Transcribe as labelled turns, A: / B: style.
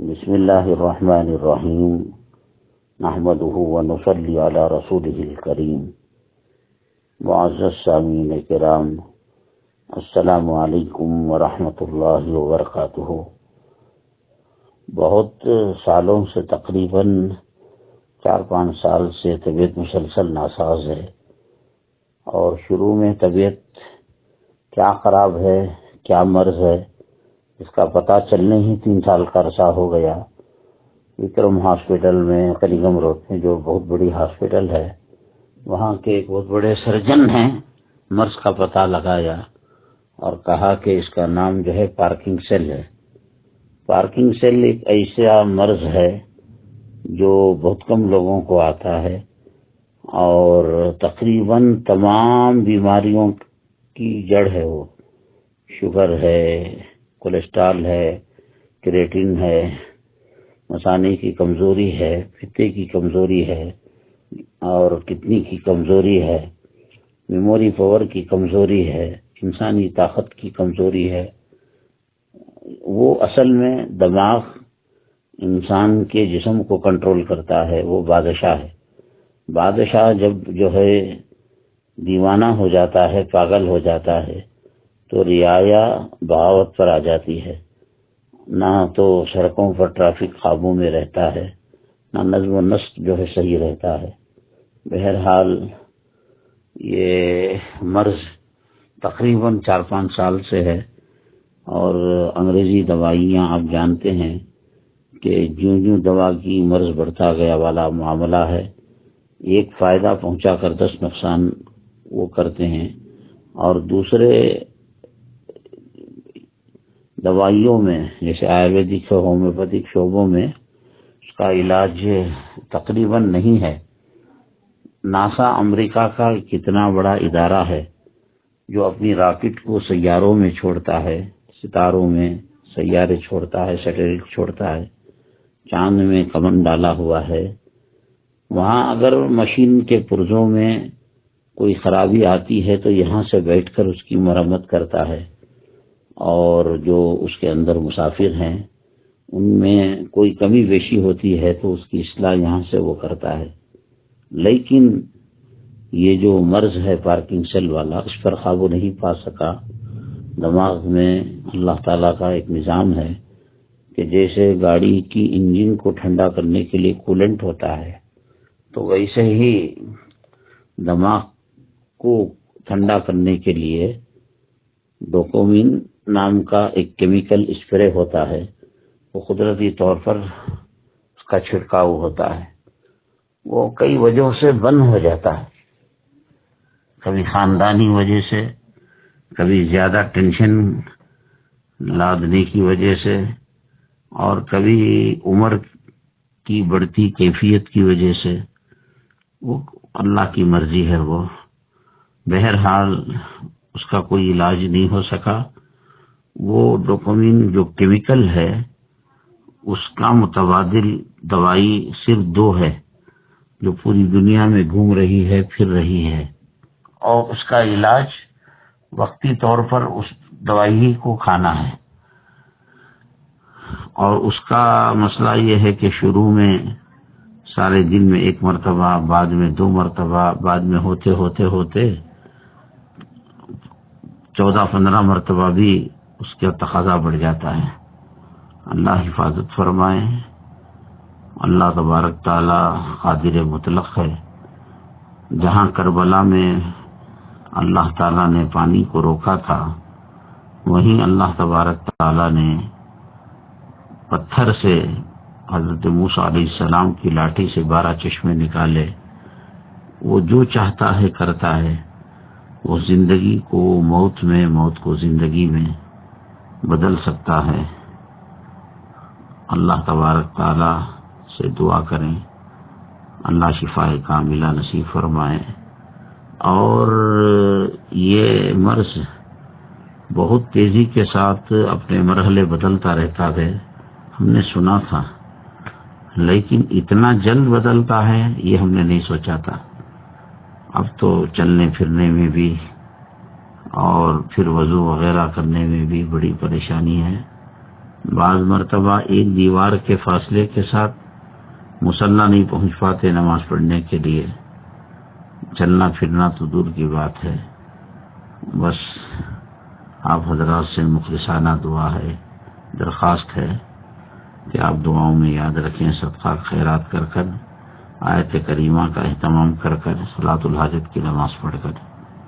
A: بسم اللہ الرحمن الرحیم نحمده ونصلی علی رسوله الکریم معزز سامعین کرام، السلام علیکم ورحمۃ اللہ وبرکاتہ۔ بہت سالوں سے تقریباً 4-5 سال سے طبیعت مسلسل ناساز ہے، اور شروع میں طبیعت کیا خراب ہے، کیا مرض ہے، اس کا پتہ چلنے ہی 3 سال کا عرصہ ہو گیا۔ وکرم ہاسپٹل میں کلیگم روڈ میں، جو بہت بڑی ہاسپٹل ہے، وہاں کے ایک بہت بڑے سرجن ہیں، مرض کا پتہ لگایا اور کہا کہ اس کا نام جو ہے پارکنگ سیل ہے۔ پارکنگ سیل ایک ایسا مرض ہے جو بہت کم لوگوں کو آتا ہے، اور تقریباً تمام بیماریوں کی جڑ ہے۔ وہ شوگر ہے، کولیسٹرول ہے، کریٹین ہے، مثانے کی کمزوری ہے، پتے کی کمزوری ہے، اور کڈنی کی کمزوری ہے، میموری پاور کی کمزوری ہے، انسانی طاقت کی کمزوری ہے۔ وہ اصل میں دماغ انسان کے جسم کو کنٹرول کرتا ہے، وہ بادشاہ ہے۔ بادشاہ جب جو ہے دیوانہ ہو جاتا ہے، پاگل ہو جاتا ہے، تو رعایا بغاوت پر آ جاتی ہے۔ نہ تو سڑکوں پر ٹریفک قابو میں رہتا ہے، نہ نظم و نسق جو ہے صحیح رہتا ہے۔ بہرحال یہ مرض تقریباً 4-5 سال سے ہے، اور انگریزی دوائیاں آپ جانتے ہیں کہ جوں دوا کی مرض بڑھتا گیا والا معاملہ ہے۔ ایک فائدہ پہنچا کر 10 نقصان وہ کرتے ہیں، اور دوسرے دوائیوں میں جیسے آیورویدک اور ہومیوپیتھک شعبوں میں اس کا علاج تقریباً نہیں ہے۔ ناسا امریکہ کا کتنا بڑا ادارہ ہے جو اپنی راکٹ کو سیاروں میں چھوڑتا ہے، ستاروں میں سیارے چھوڑتا ہے، سیٹلائٹ چھوڑتا ہے، چاند میں کمن ڈالا ہوا ہے۔ وہاں اگر مشین کے پرزوں میں کوئی خرابی آتی ہے تو یہاں سے بیٹھ کر اس کی مرمت کرتا ہے، اور جو اس کے اندر مسافر ہیں ان میں کوئی کمی بیشی ہوتی ہے تو اس کی اصلاح یہاں سے وہ کرتا ہے۔ لیکن یہ جو مرض ہے پارکنگ سیل والا، اس پر قابو نہیں پا سکا۔ دماغ میں اللہ تعالیٰ کا ایک نظام ہے کہ جیسے گاڑی کی انجن کو ٹھنڈا کرنے کے لیے کولنٹ ہوتا ہے، تو ویسے ہی دماغ کو ٹھنڈا کرنے کے لیے ڈوپامین نام کا ایک کیمیکل اسپرے ہوتا ہے۔ وہ قدرتی طور پر اس کا چھڑکاؤ ہوتا ہے۔ وہ کئی وجہوں سے بند ہو جاتا ہے، کبھی خاندانی وجہ سے، کبھی زیادہ ٹینشن لادنے کی وجہ سے، اور کبھی عمر کی بڑھتی کیفیت کی وجہ سے۔ وہ اللہ کی مرضی ہے۔ وہ بہرحال اس کا کوئی علاج نہیں ہو سکا۔ وہ ڈوپامین جو کیمیکل ہے، اس کا متبادل دوائی صرف 2 ہے جو پوری دنیا میں گھوم رہی ہے، پھر رہی ہے، اور اس کا علاج وقتی طور پر اس دوائی کو کھانا ہے۔ اور اس کا مسئلہ یہ ہے کہ شروع میں سارے دن میں 1 مرتبہ، بعد میں 2 مرتبہ، بعد میں ہوتے ہوتے 14-15 مرتبہ بھی اس کا تقاضا بڑھ جاتا ہے۔ اللہ حفاظت فرمائے۔ اللہ تبارک تعالی قادر مطلق ہے۔ جہاں کربلا میں اللہ تعالی نے پانی کو روکا تھا، وہیں اللہ تبارک تعالی نے پتھر سے حضرت موسیٰ علیہ السلام کی لاٹھی سے 12 چشمے نکالے۔ وہ جو چاہتا ہے کرتا ہے۔ وہ زندگی کو موت میں، موت کو زندگی میں بدل سکتا ہے۔ اللہ تبارک تعالی سے دعا کریں، اللہ شفا کاملہ نصیب فرمائے۔ اور یہ مرض بہت تیزی کے ساتھ اپنے مرحلے بدلتا رہتا ہے، ہم نے سنا تھا، لیکن اتنا جلد بدلتا ہے یہ ہم نے نہیں سوچا تھا۔ اب تو چلنے پھرنے میں بھی اور پھر وضو وغیرہ کرنے میں بھی بڑی پریشانی ہے۔ بعض مرتبہ ایک دیوار کے فاصلے کے ساتھ مصلی نہیں پہنچ پاتے نماز پڑھنے کے لیے، چلنا پھرنا تو دور کی بات ہے۔ بس آپ حضرات سے مخلصانہ دعا ہے، درخواست ہے کہ آپ دعاؤں میں یاد رکھیں، صدقہ خیرات کر کر، آیت کریمہ کا اہتمام کر کر، صلاۃ الحاجت کی نماز پڑھ کر۔